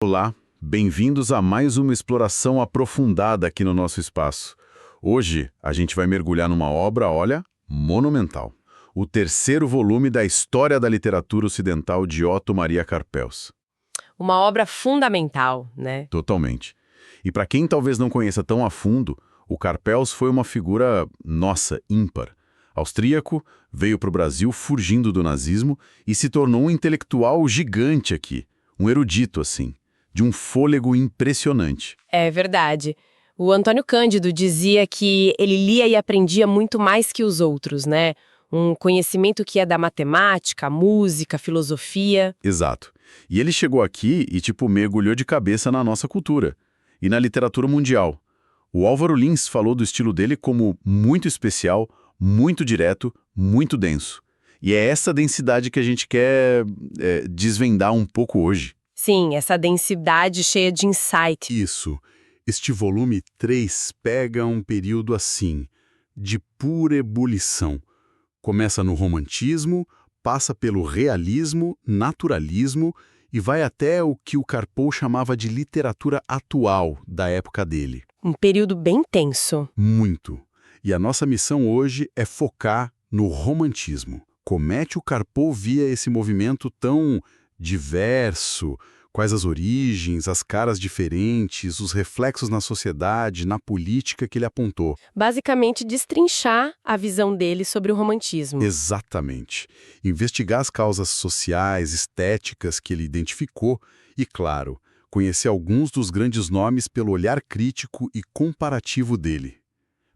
Olá, bem-vindos a mais uma exploração aprofundada aqui no nosso espaço. Hoje a gente vai mergulhar numa obra, olha, monumental. O terceiro volume da História da Literatura Ocidental de Otto Maria Carpels. Uma obra fundamental, né? Totalmente. E para quem talvez não conheça tão a fundo, o Carpels foi uma figura, nossa, ímpar. Austríaco, veio para o Brasil fugindo do nazismo e se tornou um intelectual gigante aqui, um erudito assim, de um fôlego impressionante. É verdade. O Antônio Cândido dizia que ele lia e aprendia muito mais que os outros, né? Um conhecimento que é da matemática, música, filosofia. Exato. E ele chegou aqui e, mergulhou de cabeça na nossa cultura e na literatura mundial. O Álvaro Lins falou do estilo dele como muito especial, muito direto, muito denso. E é essa densidade que a gente quer desvendar um pouco hoje. Sim, essa densidade cheia de insight. Isso. Este volume 3 pega um período assim, de pura ebulição. Começa no romantismo, passa pelo realismo, naturalismo e vai até o que o Carpel chamava de literatura atual da época dele. Um período bem tenso. Muito. E a nossa missão hoje é focar no romantismo. Como é que o Carpel via esse movimento tão diverso? Quais as origens, as caras diferentes, os reflexos na sociedade, na política que ele apontou? Basicamente, destrinchar a visão dele sobre o romantismo. Exatamente. Investigar as causas sociais, estéticas que ele identificou e, claro, conhecer alguns dos grandes nomes pelo olhar crítico e comparativo dele.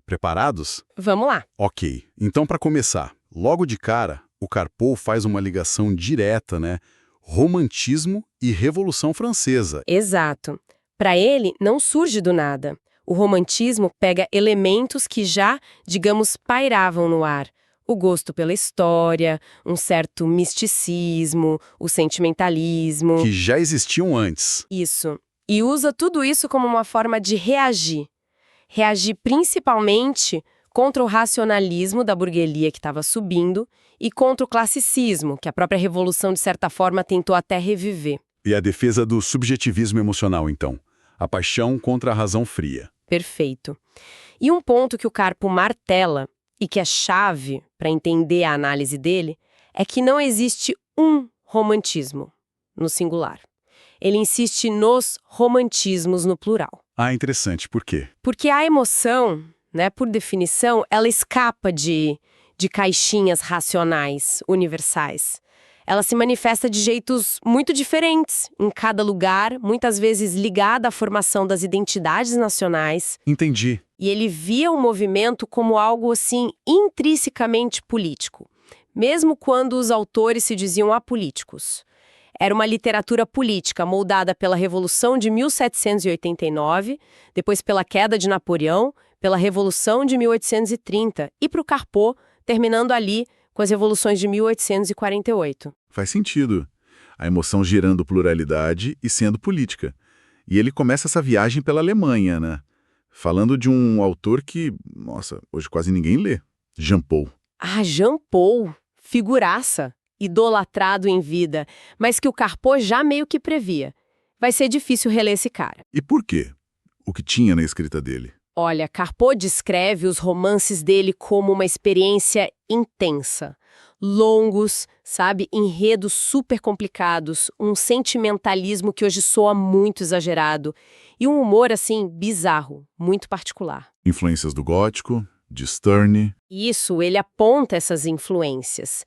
Preparados? Vamos lá. Ok. Então, para começar, logo de cara, o Carpel faz uma ligação direta, né? Romantismo e Revolução Francesa. Exato. Para ele, não surge do nada. O romantismo pega elementos que já, digamos, pairavam no ar. O gosto pela história, um certo misticismo, o sentimentalismo. Que já existiam antes. Isso. E usa tudo isso como uma forma de reagir. Reagir principalmente contra o racionalismo da burguesia que estava subindo e contra o classicismo, que a própria Revolução, de certa forma, tentou até reviver. E a defesa do subjetivismo emocional, então. A paixão contra a razão fria. Perfeito. E um ponto que o Carpo martela, e que é chave para entender a análise dele, é que não existe um romantismo, no singular. Ele insiste nos romantismos no plural. Ah, interessante. Por quê? Porque a emoção, né, por definição, ela escapa de caixinhas racionais, universais. Ela se manifesta de jeitos muito diferentes, em cada lugar, muitas vezes ligada à formação das identidades nacionais. Entendi. E ele via o movimento como algo, assim, intrinsecamente político, mesmo quando os autores se diziam apolíticos. Era uma literatura política moldada pela Revolução de 1789, depois pela queda de Napoleão, pela Revolução de 1830 e para o Carpel, terminando ali com as revoluções de 1848. Faz sentido. A emoção gerando pluralidade e sendo política. E ele começa essa viagem pela Alemanha, né? Falando de um autor que, nossa, hoje quase ninguém lê. Jean Paul. Ah, Jean Paul, figuraça, idolatrado em vida, mas que o Carpel já meio que previa. Vai ser difícil reler esse cara. E por quê? O que tinha na escrita dele? Olha, Carpel descreve os romances dele como uma experiência intensa. Longos, sabe? Enredos super complicados, um sentimentalismo que hoje soa muito exagerado e um humor, assim, bizarro, muito particular. Influências do gótico, de Sterne. Isso, ele aponta essas influências.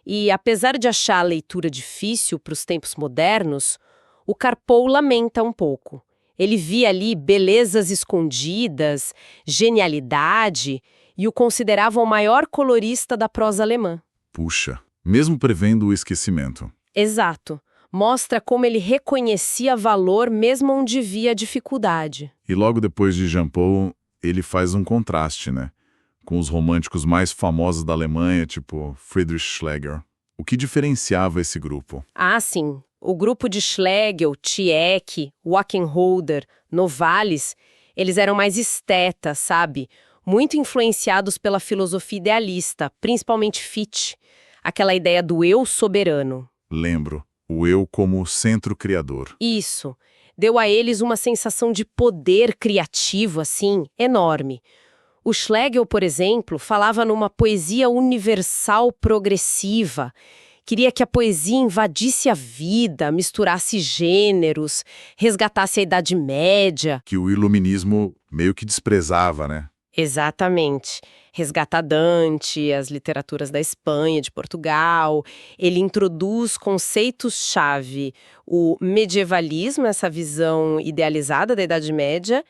E, apesar de achar a leitura difícil para os tempos modernos, o Carpel lamenta um pouco. Ele via ali belezas escondidas, genialidade, e o considerava o maior colorista da prosa alemã. Puxa, mesmo prevendo o esquecimento. Exato. Mostra como ele reconhecia valor mesmo onde via dificuldade. E logo depois de Jean Paul, ele faz um contraste, né? Com os românticos mais famosos da Alemanha, tipo Friedrich Schlegel. O que diferenciava esse grupo? Ah, sim. O grupo de Schlegel, Tieck, Wackenholder, Novalis, eles eram mais estetas, sabe? Muito influenciados pela filosofia idealista, principalmente Fichte. Aquela ideia do eu soberano. Lembro. O eu como centro criador. Isso. deu a eles uma sensação de poder criativo, assim, enorme. O Schlegel, por exemplo, falava numa poesia universal progressiva. Queria que a poesia invadisse a vida, misturasse gêneros, resgatasse a Idade Média. Que o iluminismo meio que desprezava, né? Exatamente. Resgata Dante, as literaturas da Espanha, de Portugal. Ele introduz conceitos-chave, o medievalismo, essa visão idealizada da Idade Média,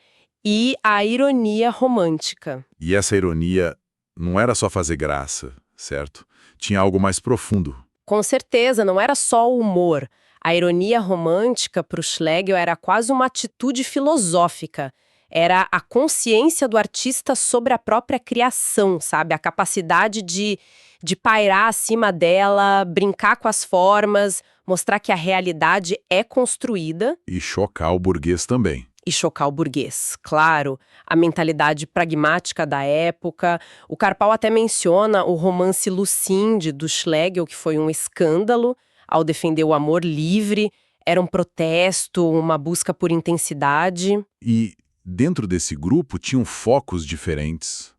e a ironia romântica. E essa ironia não era só fazer graça, certo? Tinha algo mais profundo. Com certeza, não era só o humor. A ironia romântica, para o Schlegel, era quase uma atitude filosófica. Era a consciência do artista sobre a própria criação, sabe? A capacidade de pairar acima dela, brincar com as formas, mostrar que a realidade é construída. E chocar o burguês também. E chocar o burguês, claro, a mentalidade pragmática da época. O Karpal até menciona o romance Lucinde, do Schlegel, que foi um escândalo ao defender o amor livre. Era um protesto, uma busca por intensidade. E dentro desse grupo tinham focos diferentes.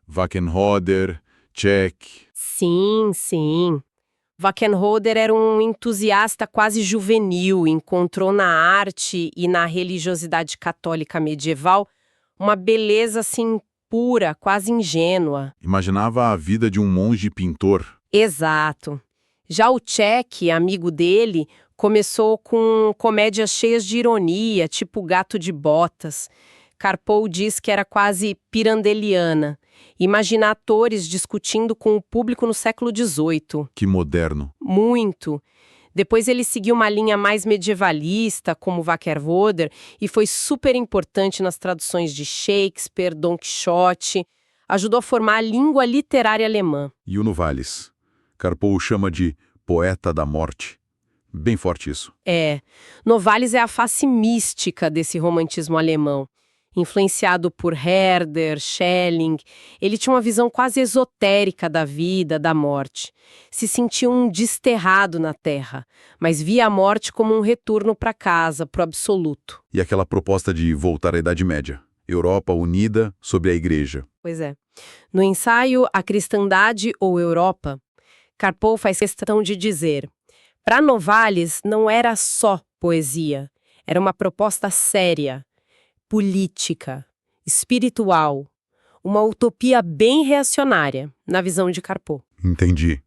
Wackenroder, Tchek. Sim. Wackenroder era um entusiasta quase juvenil, encontrou na arte e na religiosidade católica medieval uma beleza assim pura, quase ingênua. Imaginava a vida de um monge pintor. Exato. Já o Tchek, amigo dele, começou com comédias cheias de ironia, tipo Gato de Botas. Karpov diz que era quase pirandeliana. Imagina atores discutindo com o público no século XVIII. Que moderno. Muito. Depois ele seguiu uma linha mais medievalista, como Wackerroder, e foi super importante nas traduções de Shakespeare, Don Quixote. Ajudou a formar a língua literária alemã. E o Novalis. Karpov o chama de poeta da morte. Bem forte isso. Novalis é a face mística desse romantismo alemão. Influenciado por Herder, Schelling, ele tinha uma visão quase esotérica da vida, da morte. Se sentia um desterrado na Terra, mas via a morte como um retorno para casa, para o absoluto. E aquela proposta de voltar à Idade Média. Europa unida sobre a Igreja. Pois é. No ensaio A Cristandade ou Europa, Karpov faz questão de dizer: para Novalis não era só poesia, era uma proposta séria, política, espiritual, uma utopia bem reacionária, na visão de Karpov. Entendi.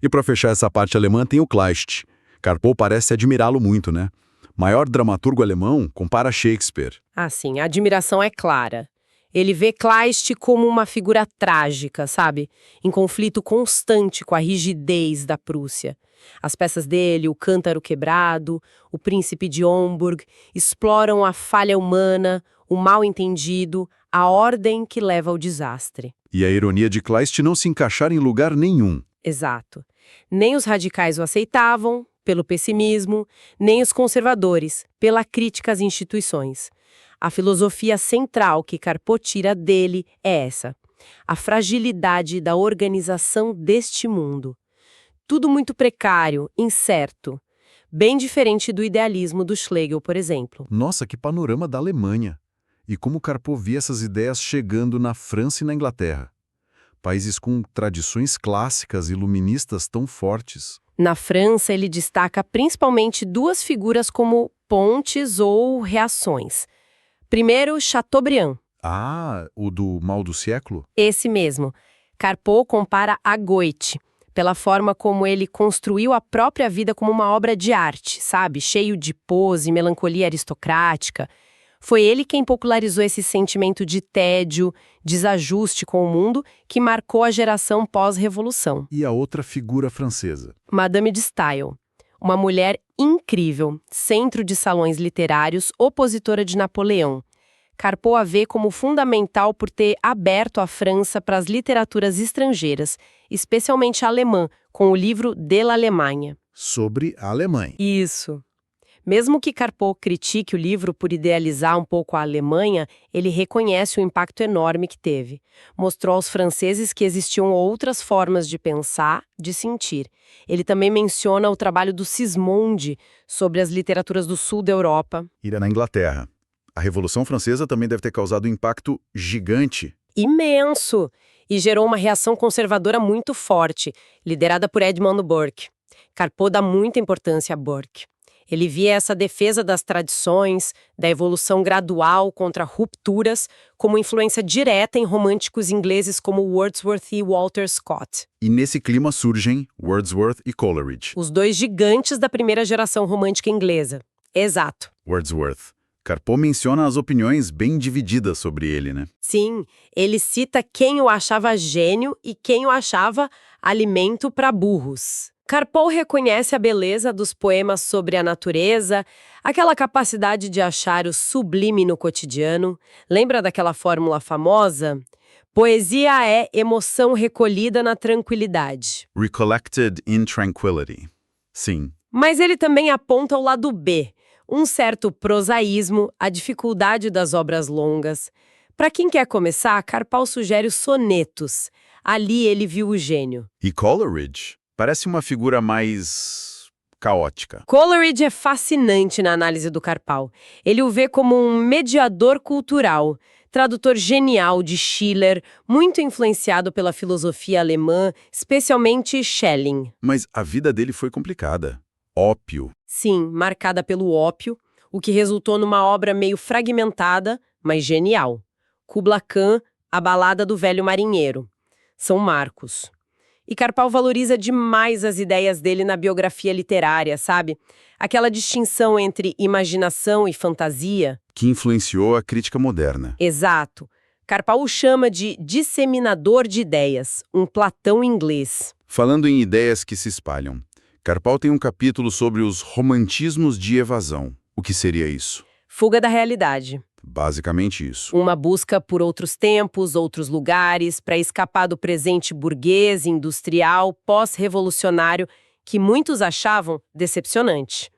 E para fechar essa parte alemã tem o Kleist. Karpov parece admirá-lo muito, né? Maior dramaturgo alemão, compara Shakespeare. Ah, sim, a admiração é clara. Ele vê Kleist como uma figura trágica, sabe? Em conflito constante com a rigidez da Prússia. As peças dele, O Cântaro Quebrado, O Príncipe de Homburg, exploram a falha humana, o mal-entendido, a ordem que leva ao desastre. E a ironia de Kleist não se encaixar em lugar nenhum. Exato. Nem os radicais o aceitavam, pelo pessimismo, nem os conservadores, pela crítica às instituições. A filosofia central que Karpov tira dele é essa: a fragilidade da organização deste mundo. Tudo muito precário, incerto. Bem diferente do idealismo do Schlegel, por exemplo. Nossa, que panorama da Alemanha! E como Karpov via essas ideias chegando na França e na Inglaterra. Países com tradições clássicas iluministas tão fortes. Na França, ele destaca principalmente duas figuras como pontes ou reações. Primeiro, Chateaubriand. Ah, o do Mal do Século? Esse mesmo. Karpov compara a Goethe, pela forma como ele construiu a própria vida como uma obra de arte, sabe? Cheio de pose, melancolia aristocrática. Foi ele quem popularizou esse sentimento de tédio, desajuste com o mundo, que marcou a geração pós-revolução. E a outra figura francesa? Madame de Staël. Uma mulher incrível, centro de salões literários, opositora de Napoleão. Karpov a vê como fundamental por ter aberto a França para as literaturas estrangeiras, especialmente a alemã, com o livro De l'Allemagne. Sobre a Alemanha. Isso. Mesmo que Karpov critique o livro por idealizar um pouco a Alemanha, ele reconhece o impacto enorme que teve. Mostrou aos franceses que existiam outras formas de pensar, de sentir. Ele também menciona o trabalho do Sismondi sobre as literaturas do sul da Europa. Ira na Inglaterra. A Revolução Francesa também deve ter causado um impacto gigante. Imenso! E gerou uma reação conservadora muito forte, liderada por Edmund Burke. Karpov dá muita importância a Burke. Ele via essa defesa das tradições, da evolução gradual contra rupturas, como influência direta em românticos ingleses como Wordsworth e Walter Scott. E nesse clima surgem Wordsworth e Coleridge. Os dois gigantes da primeira geração romântica inglesa. Exato. Wordsworth. Karpov menciona as opiniões bem divididas sobre ele, né? Sim, ele cita quem o achava gênio e quem o achava alimento para burros. Karpov reconhece a beleza dos poemas sobre a natureza, aquela capacidade de achar o sublime no cotidiano. Lembra daquela fórmula famosa? Poesia é emoção recolhida na tranquilidade. Recollected in tranquility. Sim. Mas ele também aponta o lado B, um certo prosaísmo, a dificuldade das obras longas. Para quem quer começar, Karpov sugere os sonetos. Ali ele viu o gênio. E Coleridge? Parece uma figura mais caótica. Coleridge é fascinante na análise do Karpov. Ele o vê como um mediador cultural, tradutor genial de Schiller, muito influenciado pela filosofia alemã, especialmente Schelling. Mas a vida dele foi complicada. Ópio. Sim, marcada pelo ópio, o que resultou numa obra meio fragmentada, mas genial. Kubla Khan, A Balada do Velho Marinheiro. São marcos. E Karpov valoriza demais as ideias dele na biografia literária, sabe? Aquela distinção entre imaginação e fantasia. Que influenciou a crítica moderna. Exato. Karpov o chama de disseminador de ideias, um Platão inglês. Falando em ideias que se espalham, Karpov tem um capítulo sobre os romantismos de evasão. O que seria isso? Fuga da realidade. Basicamente isso. Uma busca por outros tempos, outros lugares, para escapar do presente burguês, industrial, pós-revolucionário, que muitos achavam decepcionante.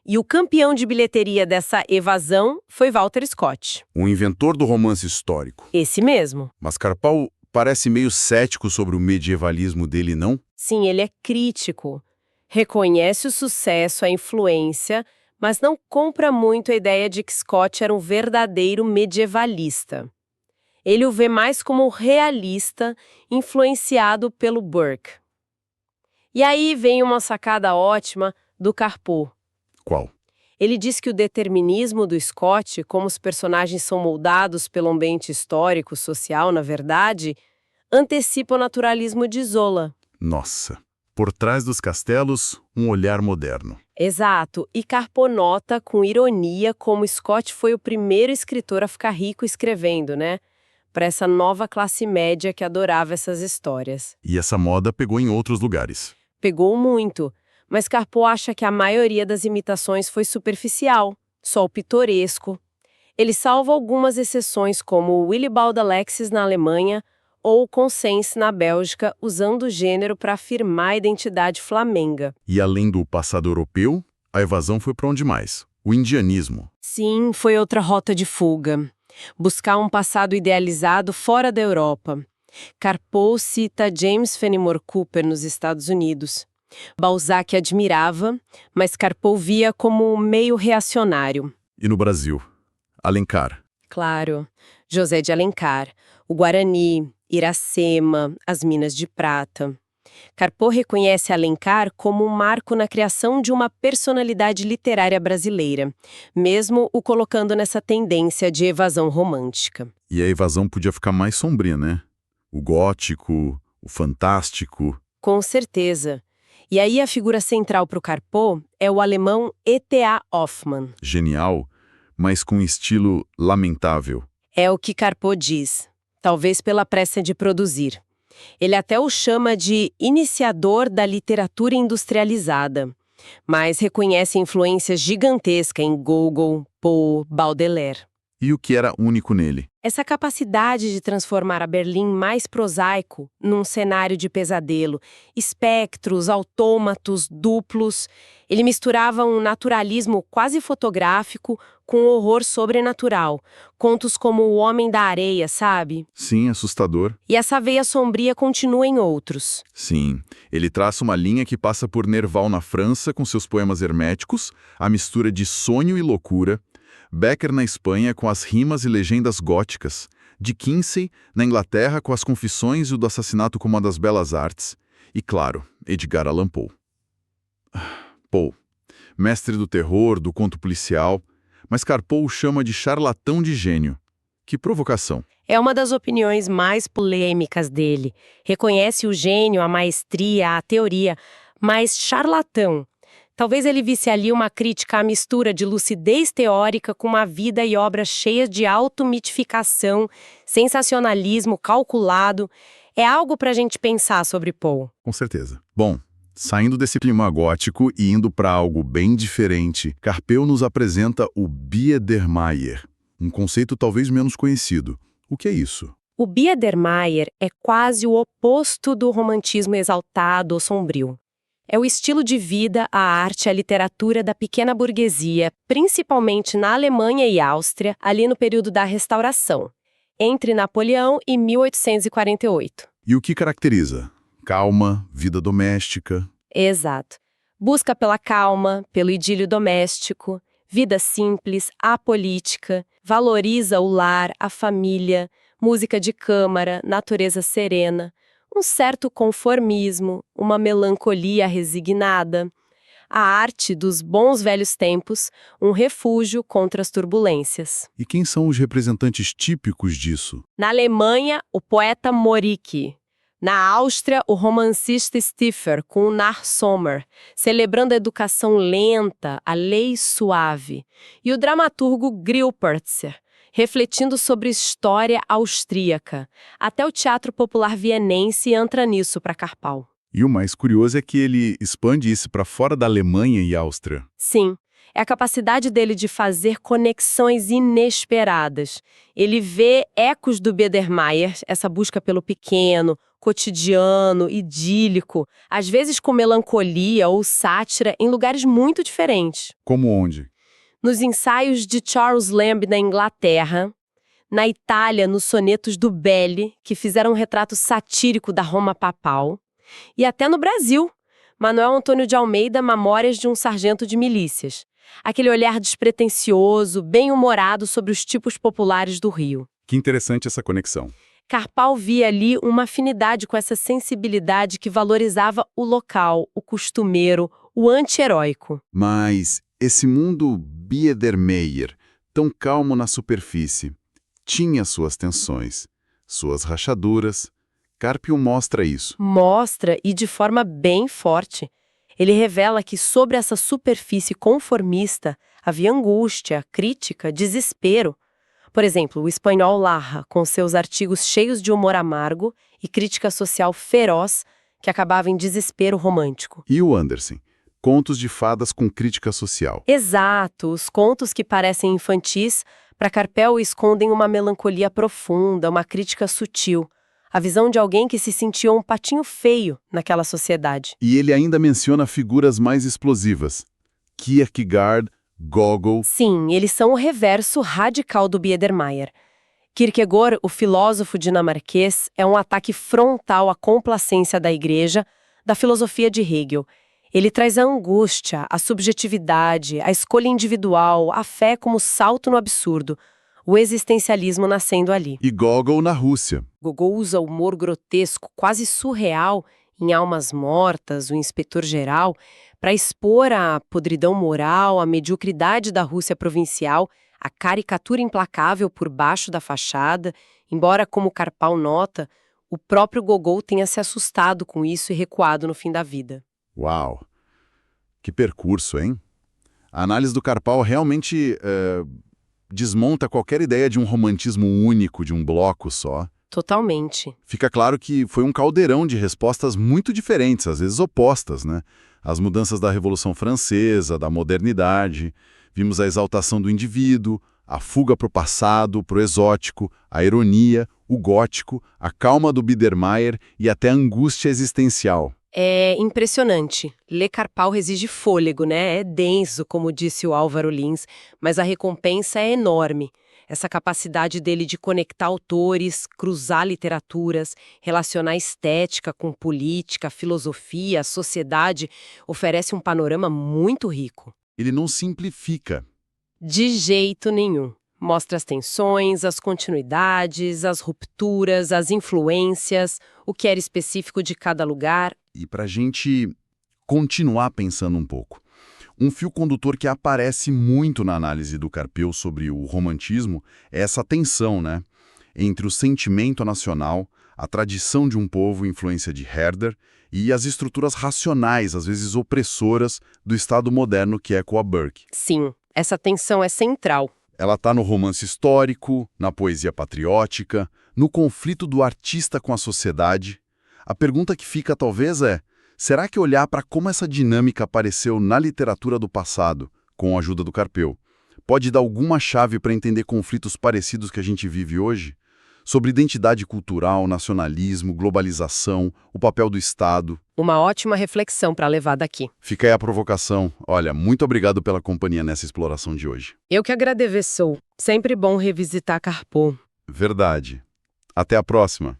E o campeão de bilheteria dessa evasão foi Walter Scott. O inventor do romance histórico. Esse mesmo. Mas Karpov parece meio cético sobre o medievalismo dele, não? Sim, ele é crítico. Reconhece o sucesso, a influência, mas não compra muito a ideia de que Scott era um verdadeiro medievalista. Ele o vê mais como realista, influenciado pelo Burke. E aí vem uma sacada ótima do Karpov. Qual? Ele diz que o determinismo do Scott, como os personagens são moldados pelo ambiente histórico, social, na verdade, antecipa o naturalismo de Zola. Nossa. Por trás dos castelos, um olhar moderno. Exato, e Karpov nota com ironia como Scott foi o primeiro escritor a ficar rico escrevendo, né? Para essa nova classe média que adorava essas histórias. E essa moda pegou em outros lugares. Pegou muito, mas Karpov acha que a maioria das imitações foi superficial, só o pitoresco. Ele salva algumas exceções como Willibald Alexis na Alemanha ou Conscience na Bélgica, usando o gênero para afirmar a identidade flamenga. E além do passado europeu, a evasão foi para onde mais? O indianismo. Sim, foi outra rota de fuga. Buscar um passado idealizado fora da Europa. Karpov cita James Fenimore Cooper nos Estados Unidos. Balzac admirava, mas Karpov via como meio reacionário. E no Brasil? Alencar. Claro, José de Alencar, o Guarani, Iracema, as Minas de Prata. Karpov reconhece Alencar como um marco na criação de uma personalidade literária brasileira, mesmo o colocando nessa tendência de evasão romântica. E a evasão podia ficar mais sombria, né? O gótico, o fantástico. Com certeza. E aí a figura central para o Karpov é o alemão E.T.A. Hoffmann. Genial, mas com estilo lamentável. É o que Karpov diz, talvez pela pressa de produzir. Ele até o chama de iniciador da literatura industrializada, mas reconhece influência gigantesca em Gogol, Poe, Baudelaire. E o que era único nele? Essa capacidade de transformar a Berlim mais prosaico num cenário de pesadelo, espectros, autômatos, duplos. Ele misturava um naturalismo quase fotográfico com horror sobrenatural. Contos como O Homem da Areia, sabe? Sim, assustador. E essa veia sombria continua em outros. Sim, ele traça uma linha que passa por Nerval na França com seus poemas herméticos, a mistura de sonho e loucura, Becker na Espanha com as rimas e legendas góticas, de Kinsey na Inglaterra com as confissões e o do assassinato como uma das belas artes, e claro, Edgar Allan Poe. Poe, mestre do terror, do conto policial, mas Carpo o chama de charlatão de gênio. Que provocação! É uma das opiniões mais polêmicas dele. Reconhece o gênio, a maestria, a teoria, mas charlatão. Talvez ele visse ali uma crítica à mistura de lucidez teórica com uma vida e obras cheias de automitificação, sensacionalismo calculado. É algo para a gente pensar sobre Poe. Com certeza. Bom, saindo desse clima gótico e indo para algo bem diferente, Carpeu nos apresenta o Biedermeier, um conceito talvez menos conhecido. O que é isso? O Biedermeier é quase o oposto do romantismo exaltado ou sombrio. É o estilo de vida, a arte, a literatura da pequena burguesia, principalmente na Alemanha e Áustria, ali no período da Restauração, entre Napoleão e 1848. E o que caracteriza? Calma, vida doméstica. Exato. Busca pela calma, pelo idílio doméstico, vida simples, apolítica, valoriza o lar, a família, música de câmara, natureza serena, um certo conformismo, uma melancolia resignada. A arte dos bons velhos tempos, um refúgio contra as turbulências. E quem são os representantes típicos disso? Na Alemanha, o poeta Moricki. Na Áustria, o romancista Stiffer, com o Nach Sommer, celebrando a educação lenta, a lei suave. E o dramaturgo Grillparzer, refletindo sobre história austríaca. Até o teatro popular vienense entra nisso para Carpal. E o mais curioso é que ele expande isso para fora da Alemanha e Áustria. Sim, é a capacidade dele de fazer conexões inesperadas. Ele vê ecos do Biedermeier, essa busca pelo pequeno, cotidiano, idílico, às vezes com melancolia ou sátira em lugares muito diferentes. Como onde? Nos ensaios de Charles Lamb na Inglaterra, na Itália, nos sonetos do Belli, que fizeram um retrato satírico da Roma papal, e até no Brasil, Manuel Antônio de Almeida, Memórias de um Sargento de Milícias. Aquele olhar despretensioso, bem-humorado sobre os tipos populares do Rio. Que interessante essa conexão. Carpal via ali uma afinidade com essa sensibilidade que valorizava o local, o costumeiro, o anti-heróico. Mas esse mundo Biedermeier, tão calmo na superfície, tinha suas tensões, suas rachaduras. Carpio mostra isso. Mostra, e de forma bem forte. Ele revela que sobre essa superfície conformista havia angústia, crítica, desespero. Por exemplo, o espanhol Larra, com seus artigos cheios de humor amargo e crítica social feroz, que acabava em desespero romântico. E o Andersen? Contos de fadas com crítica social. Exato, os contos que parecem infantis, para Carpel escondem uma melancolia profunda, uma crítica sutil. A visão de alguém que se sentiu um patinho feio naquela sociedade. E ele ainda menciona figuras mais explosivas. Kierkegaard, Gogol. Sim, eles são o reverso radical do Biedermeier. Kierkegaard, o filósofo dinamarquês, é um ataque frontal à complacência da igreja, da filosofia de Hegel. Ele traz a angústia, a subjetividade, a escolha individual, a fé como salto no absurdo, o existencialismo nascendo ali. E Gogol na Rússia. Gogol usa o humor grotesco, quase surreal, em Almas Mortas, o Inspetor Geral, para expor a podridão moral, a mediocridade da Rússia provincial, a caricatura implacável por baixo da fachada, embora, como Carpal nota, o próprio Gogol tenha se assustado com isso e recuado no fim da vida. Uau! Que percurso, hein? A análise do Carpal realmente desmonta qualquer ideia de um romantismo único, de um bloco só. Totalmente. Fica claro que foi um caldeirão de respostas muito diferentes, às vezes opostas, né? As mudanças da Revolução Francesa, da modernidade, vimos a exaltação do indivíduo, A fuga para o passado, para o exótico, a ironia, o gótico, a calma do Biedermeier e até a angústia existencial. É impressionante. Ler Karpal exige fôlego, né? É denso, como disse o Álvaro Lins, mas a recompensa é enorme. Essa capacidade dele de conectar autores, cruzar literaturas, relacionar estética com política, filosofia, sociedade, oferece um panorama muito rico. Ele não simplifica. De jeito nenhum. Mostra as tensões, as continuidades, as rupturas, as influências, o que era específico de cada lugar. E para a gente continuar pensando um pouco, um fio condutor que aparece muito na análise do Carpeu sobre o romantismo é essa tensão, né, entre o sentimento nacional, a tradição de um povo, influência de Herder, e as estruturas racionais, às vezes opressoras, do Estado moderno que ecoa Burke. Sim, essa tensão é central. Ela está no romance histórico, na poesia patriótica, no conflito do artista com a sociedade. A pergunta que fica talvez é: será que olhar para como essa dinâmica apareceu na literatura do passado, com a ajuda do Carpeu, pode dar alguma chave para entender conflitos parecidos que a gente vive hoje? Sobre identidade cultural, nacionalismo, globalização, o papel do Estado. Uma ótima reflexão para levar daqui. Fica aí a provocação. Olha, muito obrigado pela companhia nessa exploração de hoje. Eu que agradeço. Sempre bom revisitar Karpov. Verdade. Até a próxima.